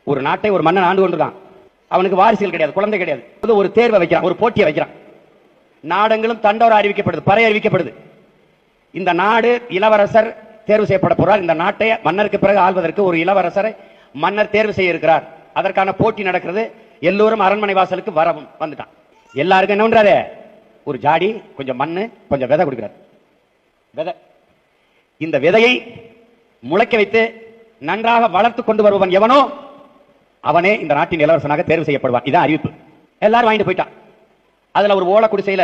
ஒரு நாட்டை ஒரு மன்னன் ஆண்டு கொண்டிருக்கான். அவனுக்கு வாரிசுகள் கிடையாது, குழந்தை கிடையாது. ஒரு தேர்வை வைக்கிறான், ஒரு போட்டியை வைக்கிறான். நாடெங்கிலும் தண்டோரா அறிவிக்கப்படுது, பறை அறிவிக்கப்படுது. இந்த நாடு இளவரசர் தேர்வு செய்யப்பட போறார். இந்த நாட்டை மன்னருக்கு பிறகு ஆள்வதற்கு ஒரு இளவரசரை மன்னர் தேர்வு செய்ய இருக்கிறார். அதற்கான போட்டி நடக்கிறது. எல்லோரும் அரண்மனை வாசலுக்கு வரவும் வந்துட்டான். எல்லாருக்கும் என்ன பண்றாரு? ஒரு ஜாடி, கொஞ்சம் மண்ணு, கொஞ்சம் விதை கொடுக்கிறார். விதை. இந்த விதையை முளைக்க வைத்து நன்றாக வளர்த்து கொண்டு வருபவன் எவனோ அவனே இந்த நாட்டின் இளவரசனாக தேர்வு செய்யப்படுவான். இதான் அறிவிப்பு. எல்லாரும் வாங்கிட்டு போயிட்டான். அதுல ஒரு ஓலை குடிசையில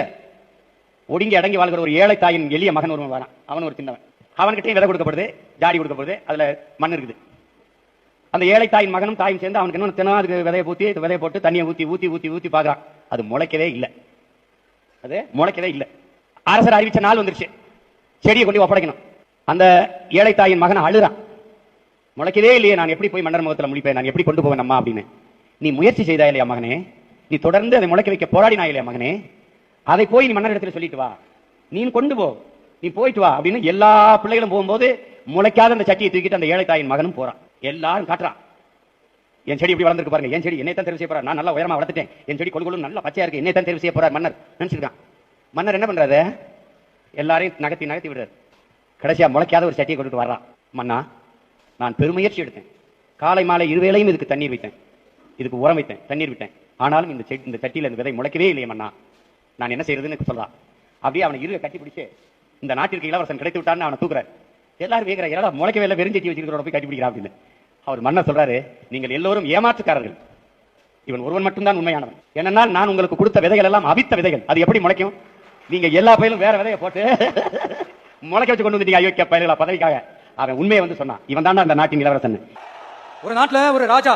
ஒடுங்கி அடங்கி வாழ்கிற ஒரு ஏழை தாயின் எளிய மகன் ஒருவன் வரான். அவன் ஒரு சின்னவன். அவன்கிட்டையும் விதை கொடுக்கப்படுது, ஜாடி கொடுக்கப்படுது, அதுல மண் இருக்குது. அந்த ஏழை தாயின் மகனும் தாயும் சேர்ந்து அவனுக்கு இன்னும் தினம் அதுக்கு விதையை ஊற்றி விதையை போட்டு தண்ணியை ஊற்றி ஊற்றி ஊற்றி ஊற்றி பார்க்குறான். அது முளைக்கவே இல்லை. அது முளைக்கவே இல்லை. அரசர் அறிவிச்ச நாள் வந்துருச்சு, செடியை கொண்டு ஒப்படைக்கணும். அந்த ஏழை தாயின் மகன் அழுறான். முளைக்கவே இல்லையே, நான் எப்படி போய் மன்னர் முகத்தில் முடிப்பேன், நான் எப்படி கொண்டு போவேன் அம்மா அப்படின்னு. நீ முயற்சி செய்தா இல்லையா மகனே, நீ தொடர்ந்து அதை முளைக்க வைக்க போராடினா இல்லையா மகனே, அதை போய் நீ மன்னர் இடத்துல சொல்லிட்டு வா, நீ கொண்டு போ, நீ போயிட்டு வா அப்படின்னு எல்லா பிள்ளைகளும் போகும்போது முளைக்காத அந்த சட்டியை தூக்கிட்டு அந்த ஏழை தாயின் மகனும் போறான். எல்லாரும் காட்டுறான், என் செடி இப்படி வளர்ந்துருக்கு பாருங்க, என் செடி என்னை தான் தெரிவு செய்ய போறார், நான் நல்லா உயரமா வளர்த்துட்டேன், என் செடி கொள்கொள்ளும் நல்லா பச்சையா இருக்கு, என்னை தான் தெரிவு செய்ய போறார் மன்னர் நினைச்சிருக்கான். மன்னர் என்ன பண்றாரு? எல்லாரையும் நகர்த்தி நகர்த்தி விடுறாரு. கடைசியா முளைக்காத ஒரு சட்டியை கொண்டுட்டு வர்றான். மன்னா, நான் பெருமுயற்சி எடுத்தேன், காலை மாலை இருவேளையும் இதுக்கு தண்ணீர் வைத்தேன், இதுக்கு உரம் வைத்தேன், தண்ணீர் விட்டேன், ஆனாலும் இந்த சட்டியில் இந்த விதை முளைக்கவே இல்லையே மன்னா, நான் என்ன செய்யறதுன்னு சொல்றான். அப்படியே அவனை இருக கட்டி பிடிச்சு இந்த நாட்டிற்கு இளவரசன் கிடைத்து விட்டான்னு அவனை தூக்குறாரு. எல்லாரும் கேட்கிற, எல்லா முளைக்கவே இல்லை, வெறுஞ்சட்டி வச்சிருக்கிறோட போய் கட்டி பிடிக்கிறா அப்படின்னு. அவர் மன்னர் சொல்றாரு, நீங்கள் எல்லோரும் ஏமாற்றுக்காரர்கள், இவன் ஒருவன் மட்டும்தான் உண்மையானவன். ஏனென்றால் நான் உங்களுக்கு கொடுத்த விதைகள் எல்லாம் அவித்த விதைகள், அது எப்படி முளைக்கும்? நீங்க எல்லா பயிலும் வேற விதையை போட்டு முளைக்க வச்சு கொண்டு வந்துட்டீங்க அயோக்கிய பயிர்களா பதவிக்காக. அவன் உண்மையை வந்து சொன்னான், இவன் தான் அந்த நாட்டின் இளவரசன். ஒரு நாட்டுல ஒரு ராஜா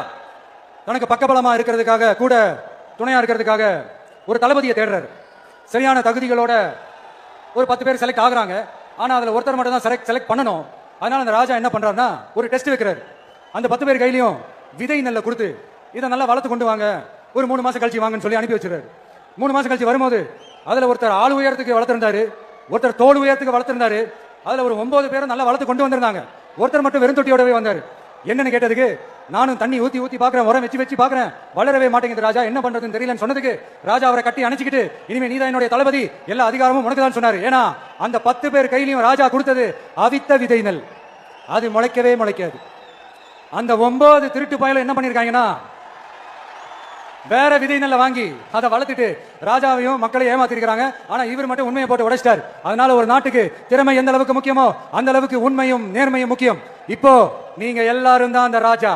தனக்கு பக்கபலமா இருக்கிறதுக்காக, கூட துணையா இருக்கிறதுக்காக ஒரு தளபதியை தேடுறாரு. சரியான தகுதிகளோட ஒரு 10 பேர் செலக்ட் ஆகுறாங்க. ஆனா அதுல ஒருத்தர் மட்டும் தான் செலக்ட் பண்ணணும். அதனால அந்த ராஜா என்ன பண்றாருன்னா ஒரு டெஸ்ட் வைக்கிறாரு. அந்த 10 பேர் கையிலையும் விதை நெல்லை கொடுத்து இதை நல்லா வளர்த்து கொண்டு வாங்க, ஒரு 3 மாசம் கழிச்சு வாங்கன்னு சொல்லி அனுப்பி வச்சிருக்காரு. 3 மாசம் கழிச்சு வரும்போது அதுல ஒருத்தர் ஆள் உயரத்துக்கு வளர்த்திருந்தாரு, ஒருத்தர் தோல் உயரத்துக்கு வளர்த்திருந்தாரு. அதுல ஒரு 9 பேரும் நல்லா வளர்த்து கொண்டு வந்திருந்தாங்க. ஒருத்தர் மட்டும் வெறும் தொட்டியோடவே வந்தாரு. என்னன்னு கேட்டதுக்கு, நானும் தண்ணி ஊத்தி ஊத்தி பாக்குறேன், உரம் வச்சு பாக்குறேன், வளரவே மாட்டேங்குது ராஜா, என்ன பண்றதுன்னு தெரியலன்னு சொன்னதுக்கு ராஜா அவரை கட்டி அணைச்சிக்கிட்டு, இனிமே நீதான் என்னுடைய தளபதி, எல்லா அதிகாரமும் உனக்கு தான் சொன்னாரு. ஏன்னா அந்த 10 பேர் கையிலையும் ராஜா கொடுத்தது அவித்த விதை நெல், அது முளைக்கவே முளைக்காது. அந்த 9 திருட்டு பயல என்ன பண்ணிருக்காங்கன்னா வேற விதை நெல்லை வாங்கி அதை வளர்த்துட்டு ராஜாவையும் மக்களை ஏமாத்திருக்காங்க. ஆனா இவர் மட்டும் உண்மையை போட்டு உடைச்சிட்டார். அதனால ஒரு நாட்டுக்கு திறமை எந்த அளவுக்கு முக்கியமோ அந்த அளவுக்கு உண்மையும் நேர்மையும் முக்கியம். இப்போ நீங்க எல்லாரும் தான் அந்த ராஜா.